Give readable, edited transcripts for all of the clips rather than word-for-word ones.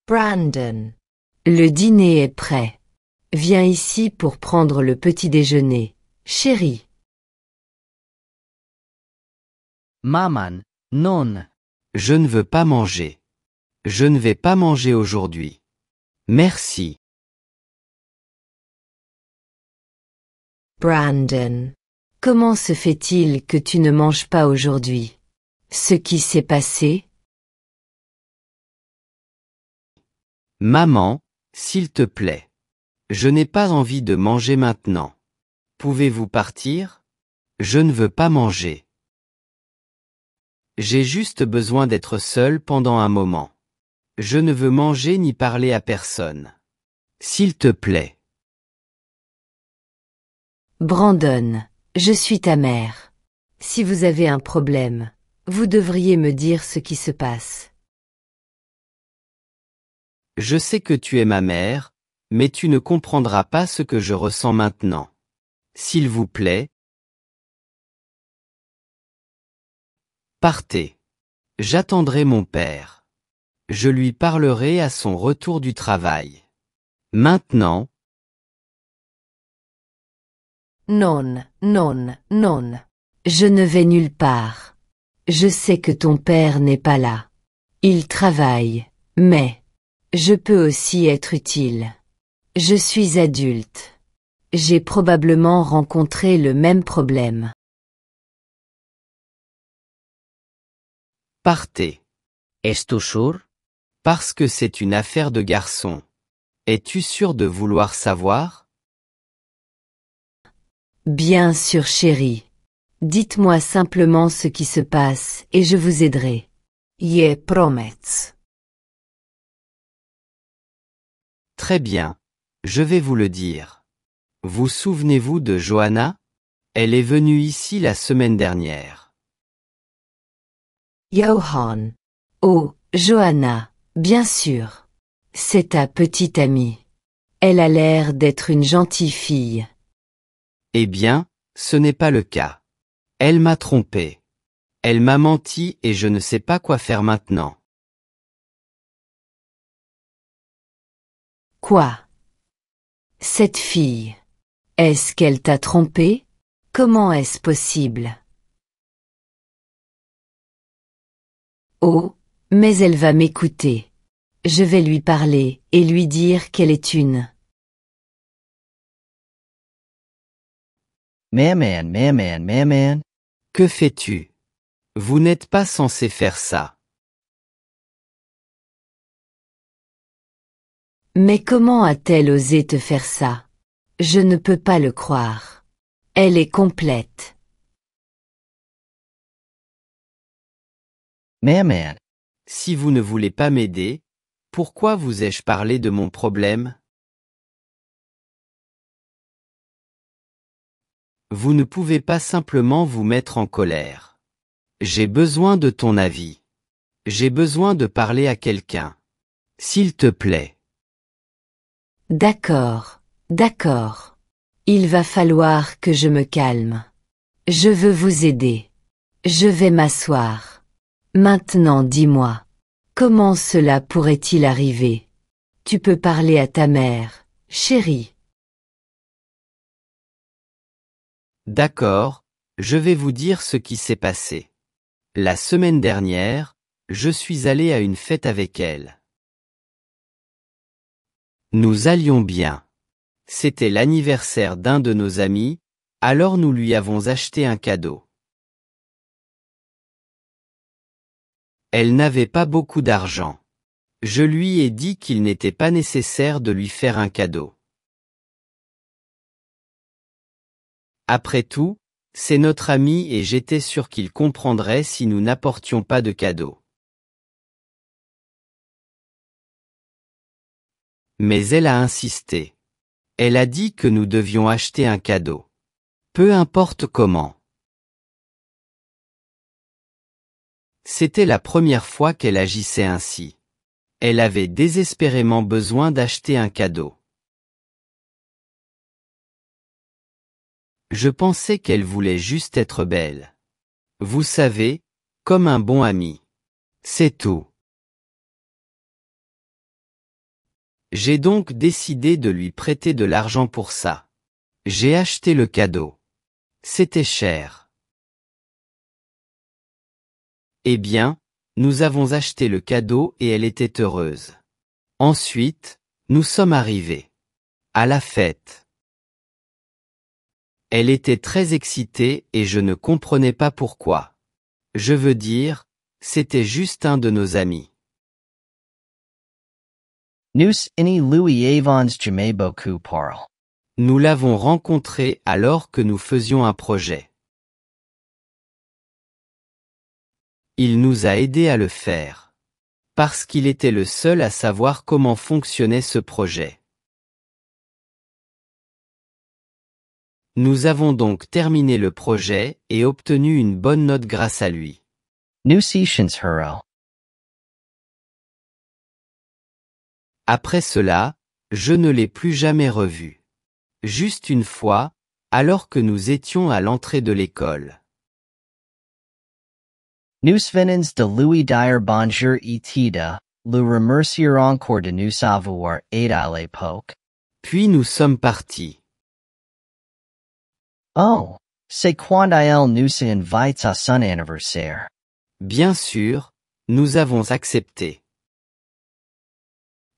Brandon. Le dîner est prêt. Viens ici pour prendre le petit déjeuner, chérie. Maman, non. Je ne veux pas manger. Je ne vais pas manger aujourd'hui. Merci. Brandon. Comment se fait-il que tu ne manges pas aujourd'hui? Ce qui s'est passé? Maman, s'il te plaît. Je n'ai pas envie de manger maintenant. Pouvez-vous partir? Je ne veux pas manger. J'ai juste besoin d'être seul pendant un moment. Je ne veux manger ni parler à personne. S'il te plaît. Brandon, je suis ta mère. Si vous avez un problème, vous devriez me dire ce qui se passe. Je sais que tu es ma mère, mais tu ne comprendras pas ce que je ressens maintenant. S'il vous plaît. Partez. J'attendrai mon père. Je lui parlerai à son retour du travail. Maintenant. Non, non, non. Je ne vais nulle part. Je sais que ton père n'est pas là. Il travaille, mais je peux aussi être utile. Je suis adulte. J'ai probablement rencontré le même problème. Partez. ¿Es-tu sûr? Parce que c'est une affaire de garçon. Es-tu sûr de vouloir savoir? Bien sûr, chérie. Dites-moi simplement ce qui se passe et je vous aiderai. Je promets. Très bien. Je vais vous le dire. Vous souvenez-vous de Johanna? Elle est venue ici la semaine dernière. Johan. Oh, Johanna, bien sûr. C'est ta petite amie. Elle a l'air d'être une gentille fille. Eh bien, ce n'est pas le cas. Elle m'a trompé. Elle m'a menti et je ne sais pas quoi faire maintenant. Quoi? Cette fille. Est-ce qu'elle t'a trompé? Comment est-ce possible? Oh, mais elle va m'écouter. Je vais lui parler et lui dire qu'elle est une. Maman. Que fais-tu? Vous n'êtes pas censé faire ça. Mais comment a-t-elle osé te faire ça? Je ne peux pas le croire. Elle est complète. Maman. Si vous ne voulez pas m'aider, pourquoi vous ai-je parlé de mon problème? Vous ne pouvez pas simplement vous mettre en colère. J'ai besoin de ton avis. J'ai besoin de parler à quelqu'un. S'il te plaît. D'accord, d'accord. Il va falloir que je me calme. Je veux vous aider. Je vais m'asseoir. Maintenant dis-moi. Comment cela pourrait-il arriver? Tu peux parler à ta mère, chérie. D'accord, je vais vous dire ce qui s'est passé. La semaine dernière, je suis allé à une fête avec elle. Nous allions bien. C'était l'anniversaire d'un de nos amis, alors nous lui avons acheté un cadeau. Elle n'avait pas beaucoup d'argent. Je lui ai dit qu'il n'était pas nécessaire de lui faire un cadeau. Après tout, c'est notre ami et j'étais sûr qu'il comprendrait si nous n'apportions pas de cadeau. Mais elle a insisté. Elle a dit que nous devions acheter un cadeau. Peu importe comment. C'était la première fois qu'elle agissait ainsi. Elle avait désespérément besoin d'acheter un cadeau. Je pensais qu'elle voulait juste être belle. Vous savez, comme un bon ami. C'est tout. J'ai donc décidé de lui prêter de l'argent pour ça. J'ai acheté le cadeau. C'était cher. Eh bien, nous avons acheté le cadeau et elle était heureuse. Ensuite, nous sommes arrivés. À la fête. Elle était très excitée et je ne comprenais pas pourquoi. Je veux dire, c'était juste un de nos amis. Nous ini Louis Avons jamais beaucoup parle. Nous l'avons rencontré alors que nous faisions un projet. Il nous a aidés à le faire. Parce qu'il était le seul à savoir comment fonctionnait ce projet. Nous avons donc terminé le projet et obtenu une bonne note grâce à lui. Nous sessions hero. Après cela, je ne l'ai plus jamais revu. Juste une fois, alors que nous étions à l'entrée de l'école. Nous venons de Louis dire bonjour et tida, le remercier encore de nous avoir aidé à l'époque. Puis nous sommes partis. Oh, c'est quand elle nous invite à son anniversaire. Bien sûr, nous avons accepté.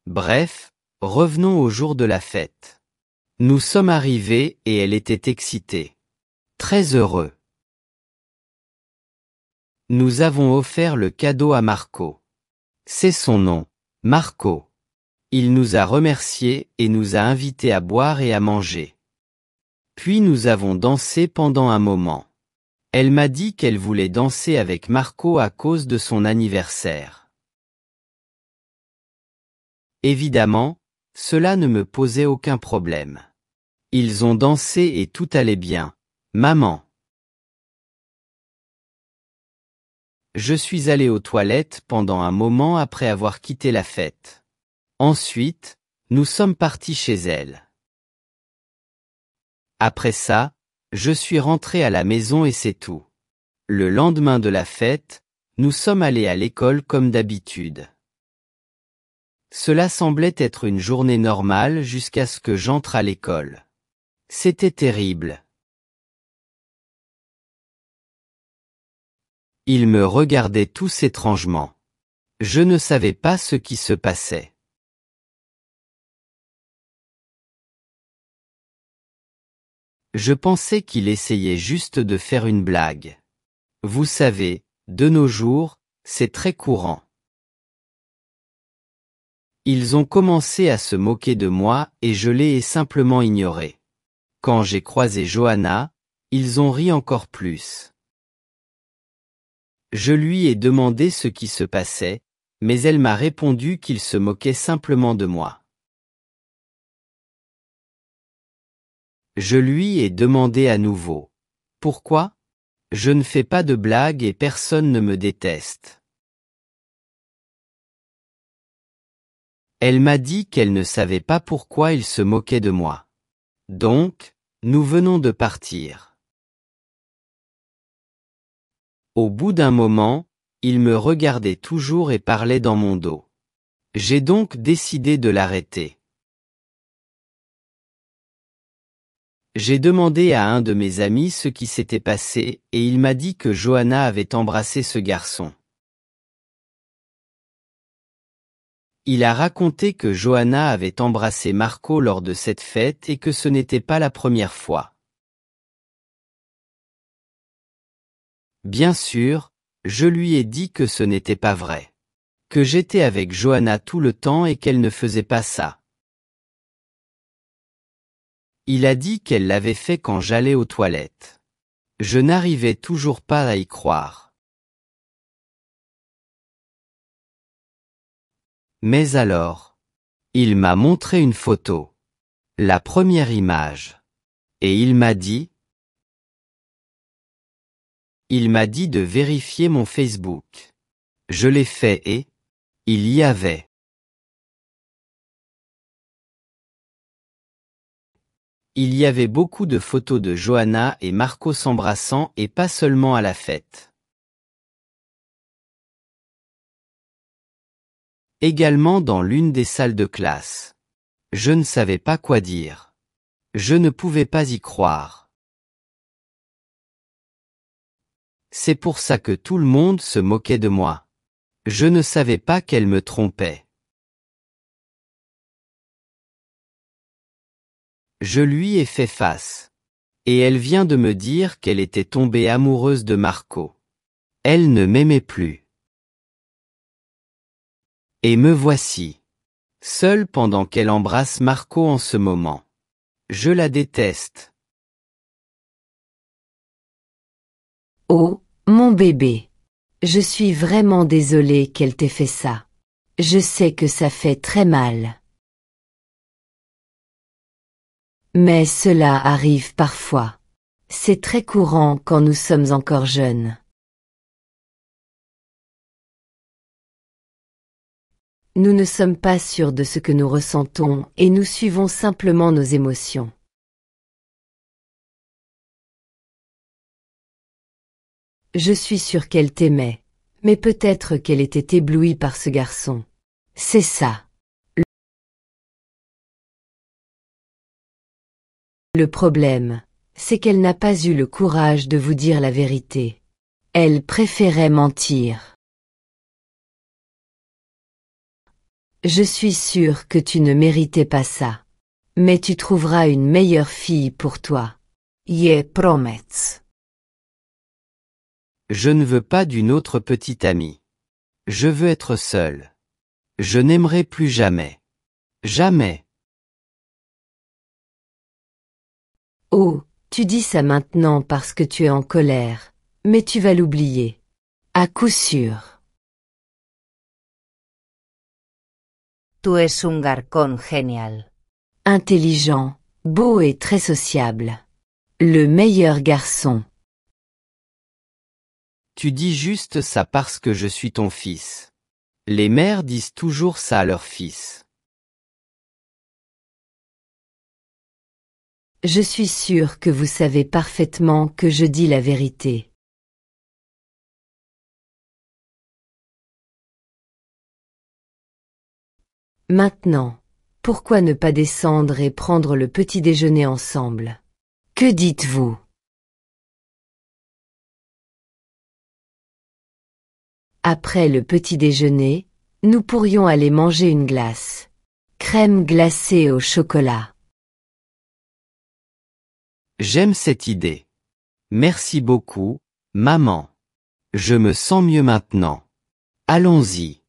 Bref, revenons au jour de la fête. Nous sommes arrivés et elle était excitée. Très heureux. Nous avons offert le cadeau à Marco. C'est son nom, Marco. Il nous a remerciés et nous a invités à boire et à manger. Puis nous avons dansé pendant un moment. Elle m'a dit qu'elle voulait danser avec Marco à cause de son anniversaire. Évidemment, cela ne me posait aucun problème. Ils ont dansé et tout allait bien. Maman. Je suis allé aux toilettes pendant un moment après avoir quitté la fête. Ensuite, nous sommes partis chez elle. Après ça, je suis rentré à la maison et c'est tout. Le lendemain de la fête, nous sommes allés à l'école comme d'habitude. Cela semblait être une journée normale jusqu'à ce que j'entre à l'école. C'était terrible. Ils me regardaient tous étrangement. Je ne savais pas ce qui se passait. Je pensais qu'il essayait juste de faire une blague. Vous savez, de nos jours, c'est très courant. Ils ont commencé à se moquer de moi et je les ai simplement ignorés. Quand j'ai croisé Johanna, ils ont ri encore plus. Je lui ai demandé ce qui se passait, mais elle m'a répondu qu'ils se moquaient simplement de moi. Je lui ai demandé à nouveau. Pourquoi ? Je ne fais pas de blagues et personne ne me déteste. Elle m'a dit qu'elle ne savait pas pourquoi il se moquait de moi. Donc, nous venons de partir. Au bout d'un moment, il me regardait toujours et parlait dans mon dos. J'ai donc décidé de l'arrêter. J'ai demandé à un de mes amis ce qui s'était passé et il m'a dit que Johanna avait embrassé ce garçon. Il a raconté que Johanna avait embrassé Marco lors de cette fête et que ce n'était pas la première fois. Bien sûr, je lui ai dit que ce n'était pas vrai. Que j'étais avec Johanna tout le temps et qu'elle ne faisait pas ça. Il a dit qu'elle l'avait fait quand j'allais aux toilettes. Je n'arrivais toujours pas à y croire. Mais alors, il m'a montré une photo. La première image. Et il m'a dit de vérifier mon Facebook. Je l'ai fait et il y avait. Il y avait beaucoup de photos de Johanna et Marco s'embrassant et pas seulement à la fête. Également dans l'une des salles de classe. Je ne savais pas quoi dire. Je ne pouvais pas y croire. C'est pour ça que tout le monde se moquait de moi. Je ne savais pas qu'elle me trompait. Je lui ai fait face. Et elle vient de me dire qu'elle était tombée amoureuse de Marco. Elle ne m'aimait plus. Et me voici. Seule pendant qu'elle embrasse Marco en ce moment. Je la déteste. Oh, mon bébé. Je suis vraiment désolée qu'elle t'ait fait ça. Je sais que ça fait très mal. Mais cela arrive parfois. C'est très courant quand nous sommes encore jeunes. Nous ne sommes pas sûrs de ce que nous ressentons et nous suivons simplement nos émotions. Je suis sûre qu'elle t'aimait, mais peut-être qu'elle était éblouie par ce garçon. C'est ça. Le problème, c'est qu'elle n'a pas eu le courage de vous dire la vérité. Elle préférait mentir. Je suis sûre que tu ne méritais pas ça. Mais tu trouveras une meilleure fille pour toi. Je promets. Je ne veux pas d'une autre petite amie. Je veux être seule. Je n'aimerai plus jamais. Jamais. Oh, tu dis ça maintenant parce que tu es en colère, mais tu vas l'oublier. À coup sûr. Tú es un garcón genial. Intelligent, beau et très sociable. Le meilleur garçon. Tu dis juste ça parce que je suis ton fils. Les mères disent toujours ça à leur fils. Je suis sûre que vous savez parfaitement que je dis la vérité. Maintenant, pourquoi ne pas descendre et prendre le petit déjeuner ensemble? Que dites-vous? Après le petit déjeuner, nous pourrions aller manger une glace. Crème glacée au chocolat. J'aime cette idée. Merci beaucoup, maman. Je me sens mieux maintenant. Allons-y.